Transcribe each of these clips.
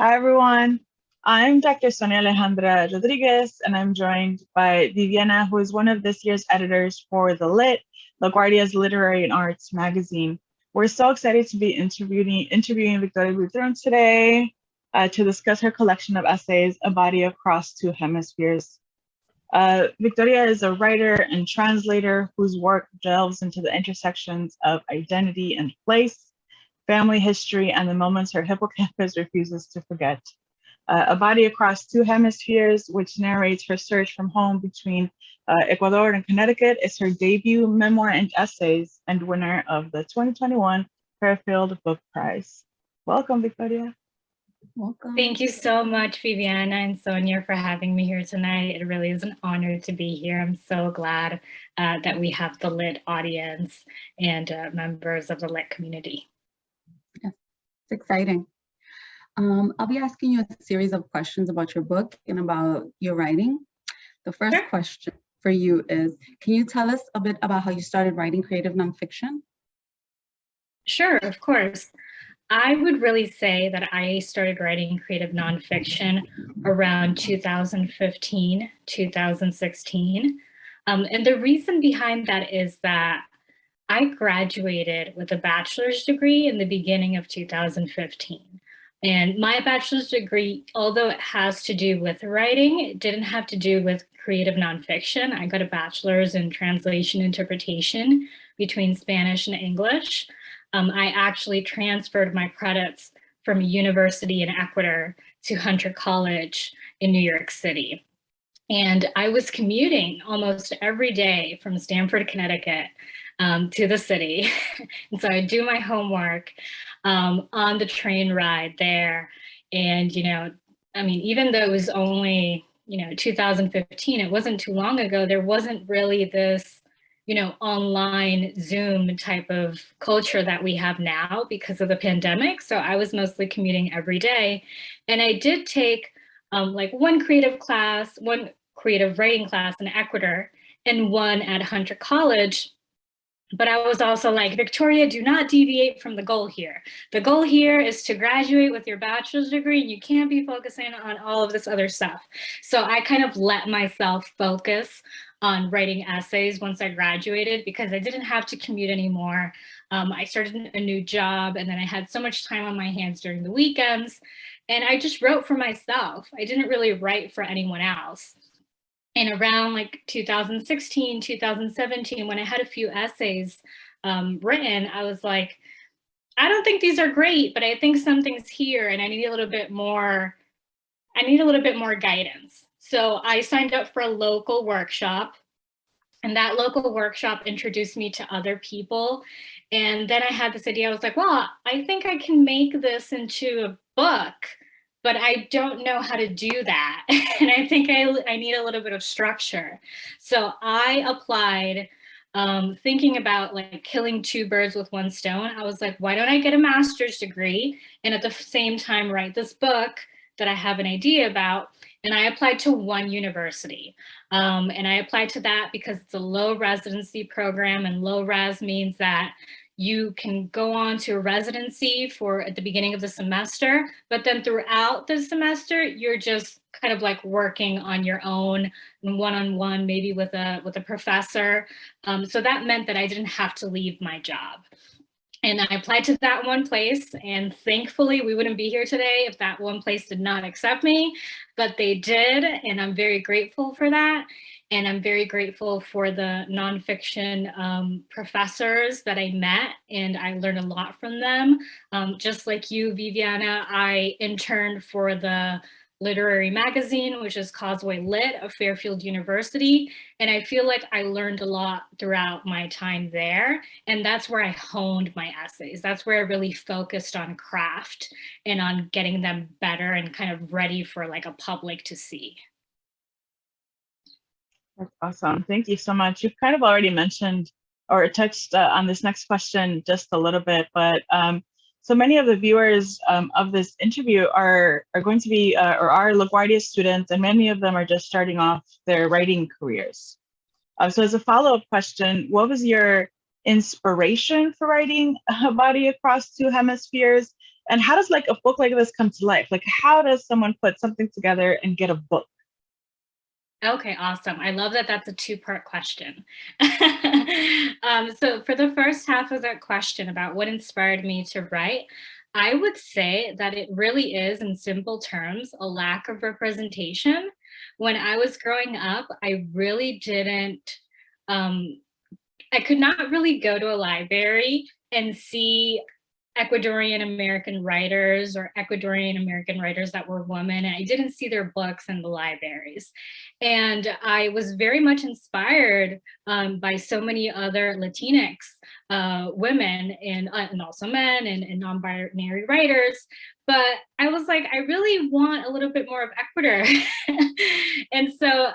Hi, everyone. I'm Dr. Sonia Alejandra Rodriguez, and I'm joined by Viviana, who is one of this year's editors for The Lit, LaGuardia's literary and arts magazine. We're so excited to be interviewing Victoria Buitron today to discuss her collection of essays, A Body Across Two Hemispheres. Victoria is a writer and translator whose work delves into the intersections of identity and place, family history, and the moments her hippocampus refuses to forget. A Body Across Two Hemispheres, which narrates her search from home between Ecuador and Connecticut, is her debut memoir and essays and winner of the 2021 Fairfield Book Prize. Welcome, Victoria. Welcome. Thank you so much, Viviana and Sonia, for having me here tonight. It really is an honor to be here. I'm so glad that we have the Lit audience and members of the Lit community. Yes, it's exciting. I'll be asking you a series of questions about your book and about your writing. The first question for you is, can you tell us a bit about how you started writing creative nonfiction? Sure, of course. I would really say that I started writing creative nonfiction around 2015, 2016. And the reason behind that is that I graduated with a bachelor's degree in the beginning of 2015. And my bachelor's degree, although it has to do with writing, it didn't have to do with creative nonfiction. I got a bachelor's in translation interpretation between Spanish and English. I actually transferred my credits from a university in Ecuador to Hunter College in New York City. And I was commuting almost every day from Stamford, Connecticut to the city. And so I do my homework on the train ride there. And, I mean, even though it was only, 2015, it wasn't too long ago, there wasn't really this, online Zoom type of culture that we have now because of the pandemic. So I was mostly commuting every day. And I did take like one creative writing class in Ecuador and one at Hunter College. But I was also like, Victoria, do not deviate from the goal here. The goal here is to graduate with your bachelor's degree, and you can't be focusing on all of this other stuff. So I kind of let myself focus on writing essays once I graduated because I didn't have to commute anymore. I started a new job, and then I had so much time on my hands during the weekends, and I just wrote for myself. I didn't really write for anyone else. And around like 2016, 2017, when I had a few essays written, I was like, I don't think these are great, but I think something's here and I need a little bit more guidance. So I signed up for a local workshop, and that local workshop introduced me to other people. And then I had this idea, I was like, well, I think I can make this into a book, but I don't know how to do that. And I think I need a little bit of structure. So I applied thinking about like killing two birds with one stone. I was like, why don't I get a master's degree and at the same time write this book that I have an idea about? And I applied to one university. And I applied to that because it's a low residency program, and low res means that you can go on to a residency at the beginning of the semester, but then throughout the semester, you're just kind of like working on your own one-on-one, maybe with a professor. So that meant that I didn't have to leave my job. And I applied to that one place, and thankfully we wouldn't be here today if that one place did not accept me, but they did, and I'm very grateful for that. And I'm very grateful for the nonfiction professors that I met, and I learned a lot from them. Just like you, Viviana, I interned for the literary magazine, which is Causeway Lit of Fairfield University. And I feel like I learned a lot throughout my time there. And that's where I honed my essays. That's where I really focused on craft and on getting them better and kind of ready for like a public to see. That's awesome. Thank you so much. You've kind of already mentioned or touched on this next question just a little bit, but so many of the viewers of this interview are going to be or are LaGuardia students, and many of them are just starting off their writing careers. So as a follow-up question, what was your inspiration for writing A Body Across Two Hemispheres? And how does like a book like this come to life? Like, how does someone put something together and get a book? Okay, awesome. I love that that's a two-part question. So for the first half of that question about what inspired me to write, I would say that it really is, in simple terms, a lack of representation. When I was growing up, I really didn't, I could not really go to a library and see Ecuadorian American writers or Ecuadorian American writers that were women. And I didn't see their books in the libraries. And I was very much inspired by so many other Latinx women and also men and non-binary writers. But I was like, I really want a little bit more of Ecuador. And so,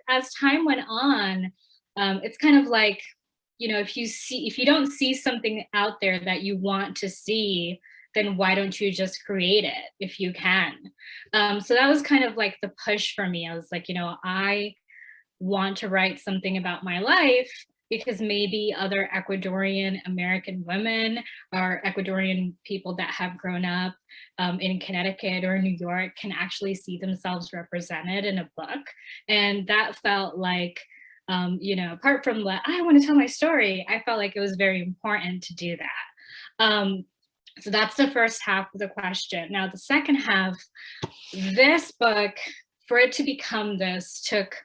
as time went on, it's kind of like, if you don't see something out there that you want to see, then why don't you just create it if you can? So that was kind of like the push for me. I was like, I want to write something about my life because maybe other Ecuadorian American women or Ecuadorian people that have grown up in Connecticut or New York can actually see themselves represented in a book. And that felt like, apart from the, I want to tell my story, I felt like it was very important to do that. So that's the first half of the question. Now, the second half, this book, for it to become this, took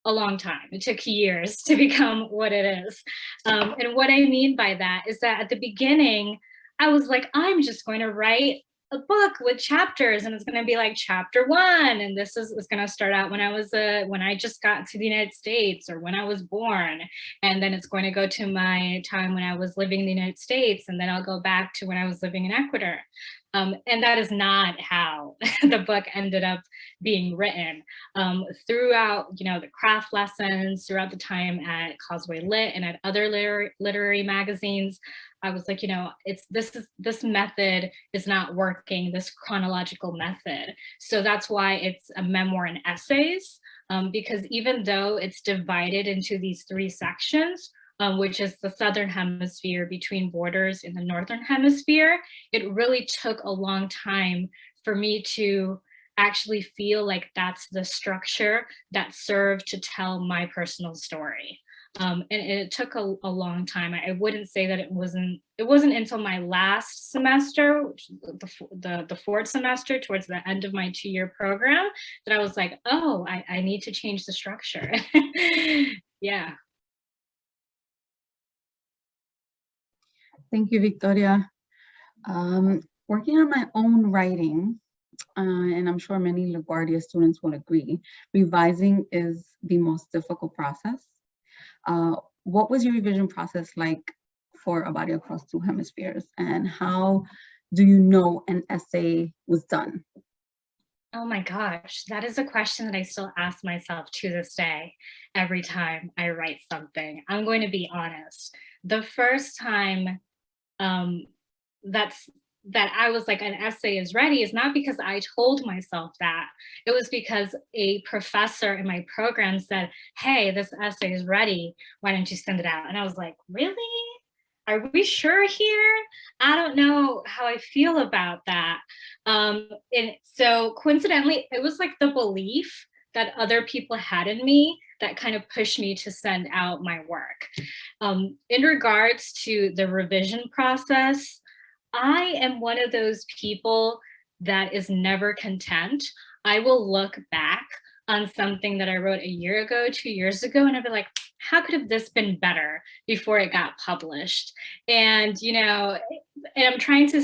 a long time. It took years to become what it is. And what I mean by that is that at the beginning, I was like, I'm just going to write a book with chapters, and it's going to be like chapter 1, and this is going to start out when I just got to the United States or when I was born, and then it's going to go to my time when I was living in the United States, and then I'll go back to when I was living in Ecuador. And that is not how the book ended up being written. Throughout, the craft lessons, throughout the time at Causeway Lit and at other literary magazines, I was like, this method is not working, this chronological method. So that's why it's a memoir and essays, because even though it's divided into these 3 sections, which is the Southern Hemisphere between borders in the Northern Hemisphere, it really took a long time for me to actually feel like that's the structure that served to tell my personal story. And it took a long time. I wouldn't say that it wasn't until my last semester, the 4th semester, towards the end of my 2-year program, that I was like, oh, I need to change the structure. Yeah. Thank you, Victoria. Working on my own writing, and I'm sure many LaGuardia students will agree, revising is the most difficult process. What was your revision process like for A Body Across Two Hemispheres, and how do you know an essay was done? Oh my gosh, that is a question that I still ask myself to this day, every time I write something. I'm going to be honest. The first time that I was like, an essay is ready, is not because I told myself that. It was because a professor in my program said, hey, this essay is ready. Why don't you send it out? And I was like, really? Are we sure here? I don't know how I feel about that. And so coincidentally, it was like the belief that other people had in me that kind of pushed me to send out my work. In regards to the revision process, I am one of those people that is never content. I will look back on something that I wrote a year ago, 2 years ago, and I'd be like, how could have this been better before it got published? And, and I'm trying to,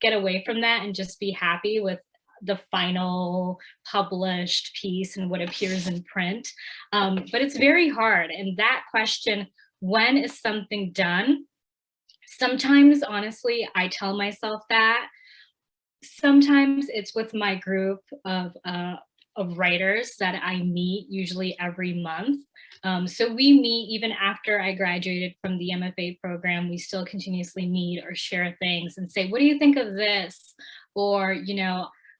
get away from that and just be happy with the final published piece and what appears in print. But it's very hard. And that question, when is something done? Sometimes, honestly, I tell myself that. Sometimes it's with my group of writers that I meet usually every month. So we meet even after I graduated from the MFA program. We still continuously meet or share things and say, what do you think of this? Or,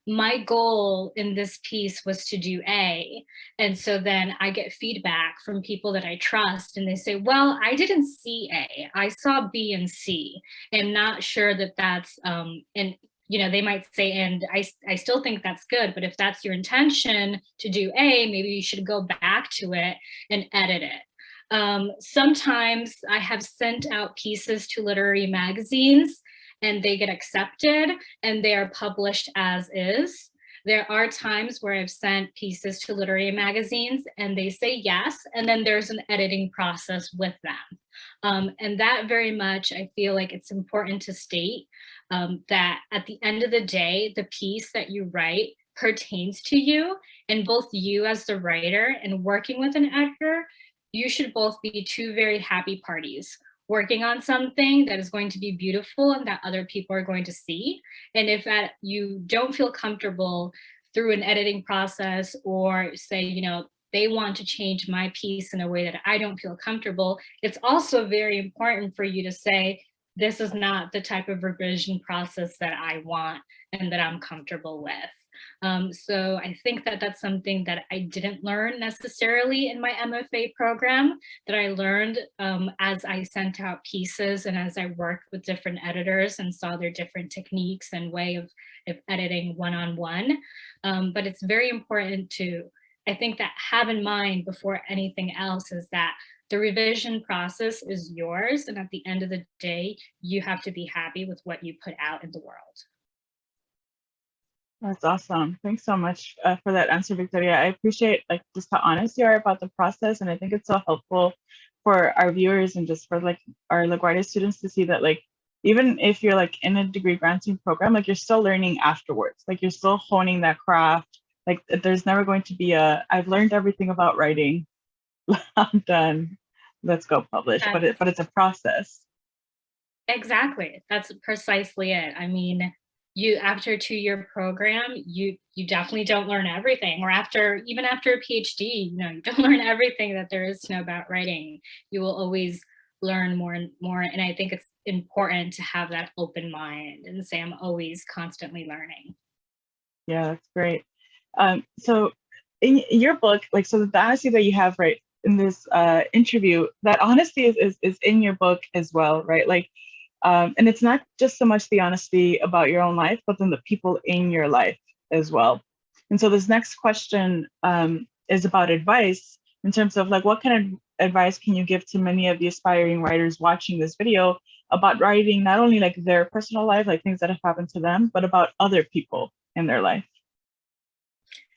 my goal in this piece was to do A. And so then I get feedback from people that I trust, and they say, well, I didn't see A, I saw B and C. I'm not sure that that's, and you know, they might say, and I still think that's good, but if that's your intention to do A, maybe you should go back to it and edit it. Sometimes I have sent out pieces to literary magazines and they get accepted and they are published as is. There are times where I've sent pieces to literary magazines and they say yes, and then there's an editing process with them. And that very much, I feel like it's important to state that at the end of the day, the piece that you write pertains to you, and both you as the writer and working with an editor, you should both be two very happy parties working on something that is going to be beautiful and that other people are going to see. And if you don't feel comfortable through an editing process, or say, you know, they want to change my piece in a way that I don't feel comfortable, it's also very important for you to say, this is not the type of revision process that I want and that I'm comfortable with. So I think that that's something that I didn't learn necessarily in my MFA program, that I learned as I sent out pieces and as I worked with different editors and saw their different techniques and way of editing one-on-one. But it's very important to, I think, that have in mind before anything else is that the revision process is yours. And at the end of the day, you have to be happy with what you put out in the world. That's awesome. Thanks so much for that answer, Victoria. I appreciate like just how honest you are about the process. And I think it's so helpful for our viewers and just for like our LaGuardia students to see that like, even if you're like in a degree granting program, like you're still learning afterwards, like you're still honing that craft. Like there's never going to be I've learned everything about writing, I'm done, let's go publish. But it's a process. Exactly. That's precisely it. I mean, you, after a 2-year program, you definitely don't learn everything, or even after a PhD, you know, you don't learn everything that there is to know about writing. You will always learn more and more. And I think it's important to have that open mind and say, I'm always constantly learning. Yeah, that's great. So in your book, like, so the honesty that you have right in this interview, that honesty is in your book as well, right? Like, and it's not just so much the honesty about your own life, but then the people in your life as well. And so this next question is about advice in terms of like, what kind of advice can you give to many of the aspiring writers watching this video about writing, not only like their personal life, like things that have happened to them, but about other people in their life?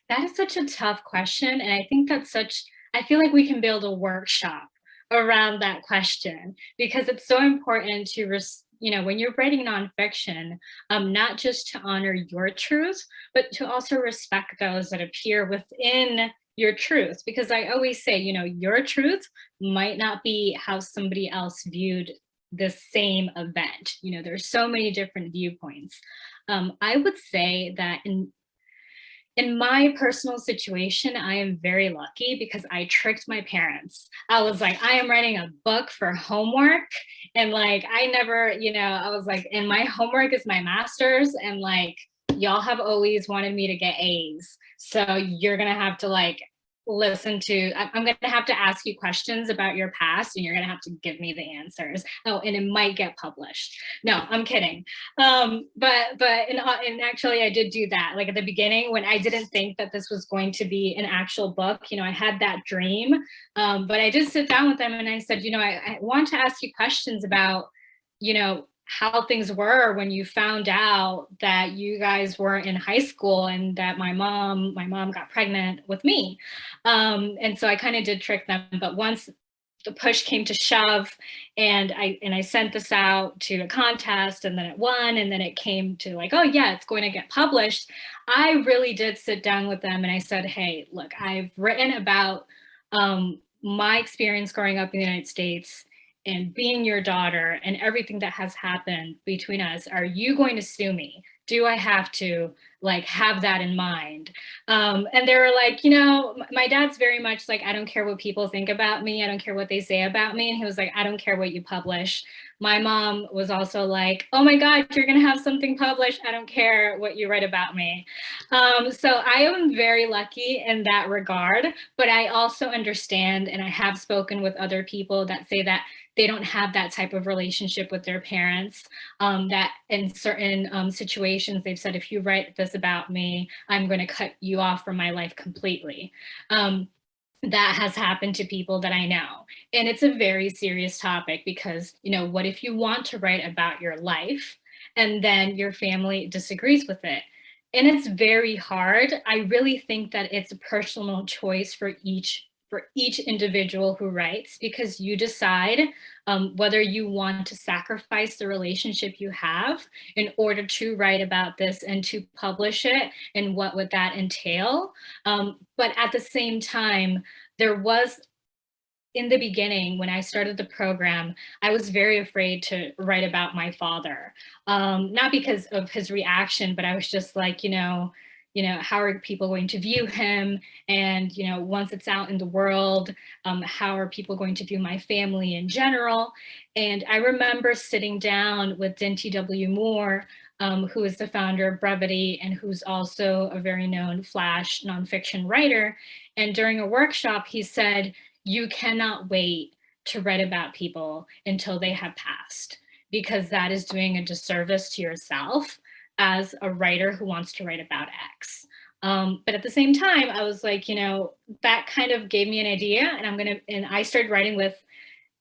That is such a tough question. And I think I feel like we can build a workshop around that question, because it's so important to, you know, when you're writing nonfiction, not just to honor your truth, but to also respect those that appear within your truth. Because I always say, you know, your truth might not be how somebody else viewed the same event. You know, there's so many different viewpoints. I would say that in my personal situation, I am very lucky because I tricked my parents. I was like, I am writing a book for homework. And like, I never, you know, I was like, and my homework is my master's. And like, y'all have always wanted me to get A's. So you're going to have to like, I'm going to have to ask you questions about your past and you're going to have to give me the answers. Oh, and it might get published. No, I'm kidding. And actually I did do that. Like at the beginning when I didn't think that this was going to be an actual book, you know, I had that dream, but I did sit down with them and I said, you know, I want to ask you questions about, you know, how things were when you found out that you guys were in high school and that my mom got pregnant with me. And so I kind of did trick them, but once the push came to shove and I sent this out to a contest and then it won and then it came to like, oh yeah, it's going to get published. I really did sit down with them and I said, hey, look, I've written about my experience growing up in the United States and being your daughter and everything that has happened between us. Are you going to sue me? Do I have to like have that in mind? And they were like, you know, my dad's very much like, I don't care what people think about me. I don't care what they say about me. And he was like, I don't care what you publish. my mom was also like, oh my God, you're gonna have something published. I don't care what you write about me. So I am very lucky in that regard, but I also understand, and I have spoken with other people that say that they don't have that type of relationship with their parents, that in certain situations, they've said, if you write this about me, I'm going to cut you off from my life completely. That has happened to people that I know. And it's a very serious topic because, you know, what if you want to write about your life and then your family disagrees with it? And it's very hard. I really think that it's a personal choice for each individual who writes, because you decide whether you want to sacrifice the relationship you have in order to write about this and to publish it, and what would that entail. But at the same time, there was, in the beginning, when I started the program, I was very afraid to write about my father. Not because of his reaction, but I was just like, how are people going to view him? And, once it's out in the world, how are people going to view my family in general? And I remember sitting down with Dinty W. Moore, who is the founder of Brevity and who's also a very known Flash nonfiction writer. And during a workshop, he said, you cannot wait to write about people until they have passed, because that is doing a disservice to yourself as a writer who wants to write about X. But at the same time, I was like, that kind of gave me an idea, and I started writing with,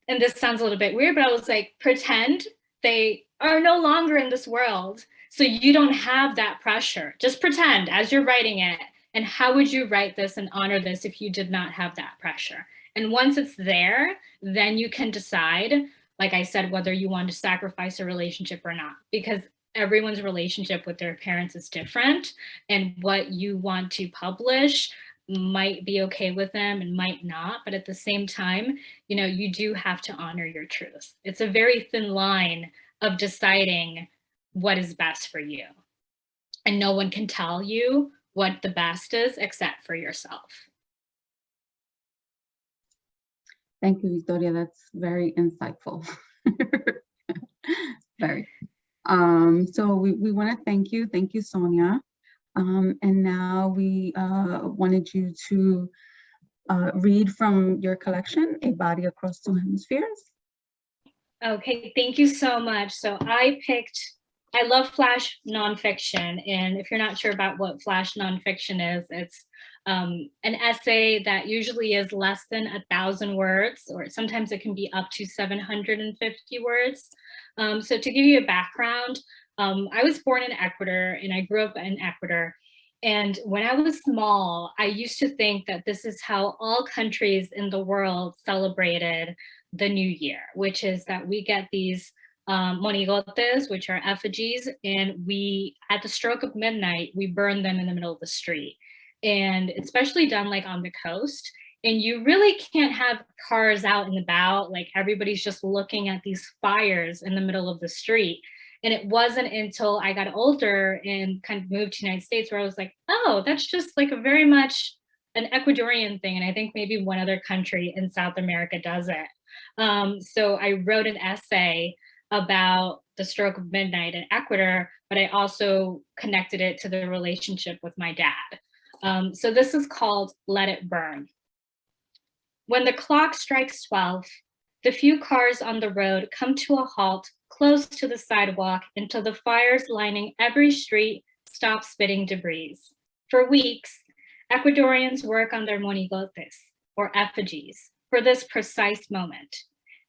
and this sounds a little bit weird, but I was like, pretend they are no longer in this world, so you don't have that pressure. Just pretend as you're writing it. And how would you write this and honor this if you did not have that pressure? And once it's there, then you can decide, like I said, whether you want to sacrifice a relationship or not, because everyone's relationship with their parents is different, and what you want to publish might be okay with them and might not. But at the same time, you do have to honor your truth. It's a very thin line of deciding what is best for you. And no one can tell you what the best is except for yourself. Thank you, Victoria. That's very insightful. Very. So we want to thank you. Thank you, Sonia. And now we wanted you to read from your collection, A Body Across Two Hemispheres. Okay, thank you so much. So I love Flash nonfiction. And if you're not sure about what Flash nonfiction is, it's an essay that usually is less than 1,000 words, or sometimes it can be up to 750 words. So to give you a background, I was born in Ecuador and I grew up in Ecuador. And when I was small, I used to think that this is how all countries in the world celebrated the new year, which is that we get these monigotes, which are effigies, and we, at the stroke of midnight, we burn them in the middle of the street. And especially done like on the coast. And you really can't have cars out and about, like everybody's just looking at these fires in the middle of the street. And it wasn't until I got older and kind of moved to the United States where I was like, oh, that's just like a very much an Ecuadorian thing. And I think maybe one other country in South America does it. So I wrote an essay about the stroke of midnight in Ecuador, but I also connected it to the relationship with my dad. So this is called Let It Burn. When the clock strikes 12, the few cars on the road come to a halt close to the sidewalk until the fires lining every street stop spitting debris. For weeks, Ecuadorians work on their monigotes, or effigies, for this precise moment.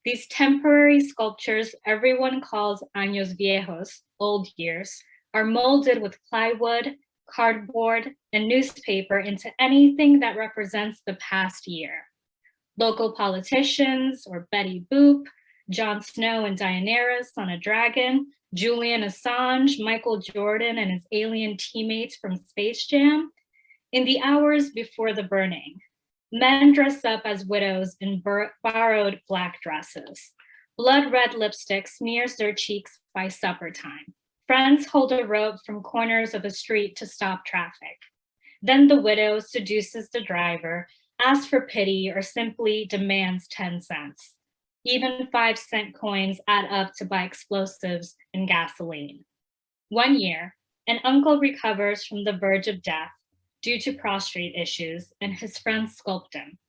These temporary sculptures everyone calls años viejos, old years, are molded with plywood, cardboard, and newspaper into anything that represents the past year. Local politicians, or Betty Boop, Jon Snow and Daenerys on a dragon, Julian Assange, Michael Jordan and his alien teammates from Space Jam. In the hours before the burning, men dress up as widows in borrowed black dresses. Blood-red lipstick smears their cheeks by supper time. Friends hold a rope from corners of a street to stop traffic. Then the widow seduces the driver, asks for pity, or simply demands 10 cents. Even 5-cent coins add up to buy explosives and gasoline. One year, an uncle recovers from the verge of death due to prostrate issues, and his friends sculpt him,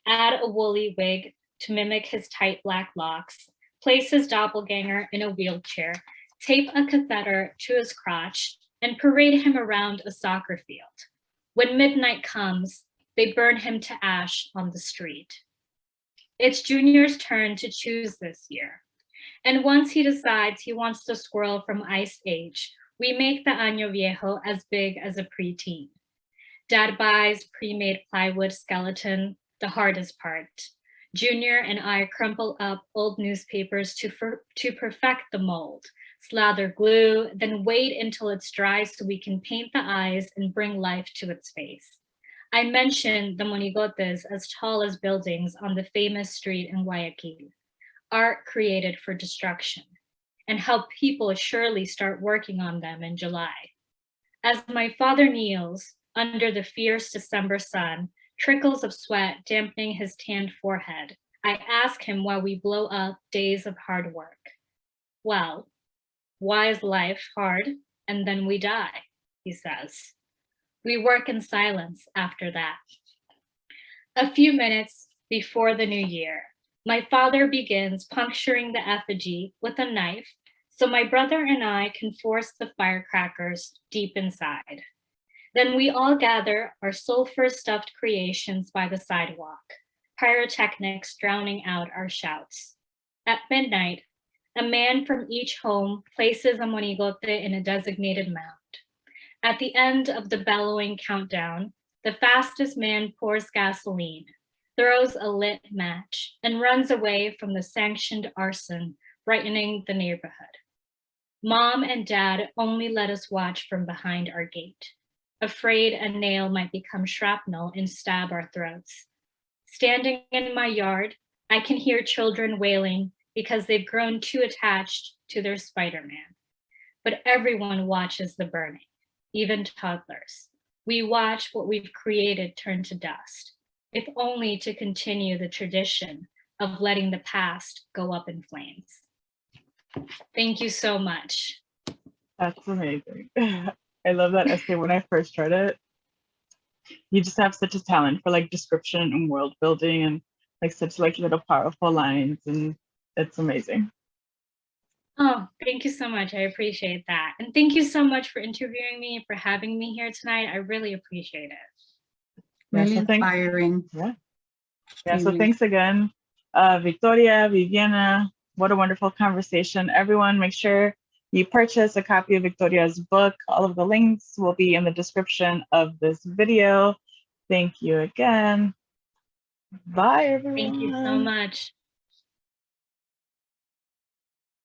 add a woolly wig to mimic his tight black locks, place his doppelganger in a wheelchair, tape a catheter to his crotch, and parade him around a soccer field. When midnight comes, they burn him to ash on the street. It's Junior's turn to choose this year. And once he decides he wants the squirrel from Ice Age, we make the Año Viejo as big as a preteen. Dad buys pre-made plywood skeleton, the hardest part. Junior and I crumple up old newspapers to perfect the mold, slather glue, then wait until it's dry so we can paint the eyes and bring life to its face. I mentioned the monigotes as tall as buildings on the famous street in Guayaquil, art created for destruction, and how people surely start working on them in July. As my father kneels under the fierce December sun, trickles of sweat dampening his tanned forehead, I ask him why we blow up days of hard work. Well, why is life hard and then we die, he says. We work in silence after that. A few minutes before the new year, my father begins puncturing the effigy with a knife so my brother and I can force the firecrackers deep inside. Then we all gather our sulfur-stuffed creations by the sidewalk, pyrotechnics drowning out our shouts. At midnight, a man from each home places a monigote in a designated mound. At the end of the bellowing countdown, the fastest man pours gasoline, throws a lit match, and runs away from the sanctioned arson, brightening the neighborhood. Mom and Dad only let us watch from behind our gate, afraid a nail might become shrapnel and stab our throats. Standing in my yard, I can hear children wailing because they've grown too attached to their Spider-Man. But everyone watches the burning, even toddlers. We watch what we've created turn to dust, if only to continue the tradition of letting the past go up in flames. Thank you so much. That's amazing. I love that essay. When I first read it, you just have such a talent for like description and world building and like such like little powerful lines, and it's amazing. Oh, thank you so much. I appreciate that. And thank you so much for interviewing me and for having me here tonight. I really appreciate it. Really Yeah, so inspiring. So thanks again, Victoria, Viviana. What a wonderful conversation. Everyone, make sure you purchase a copy of Victoria's book. All of the links will be in the description of this video. Thank you again. Bye, everyone. Thank you so much.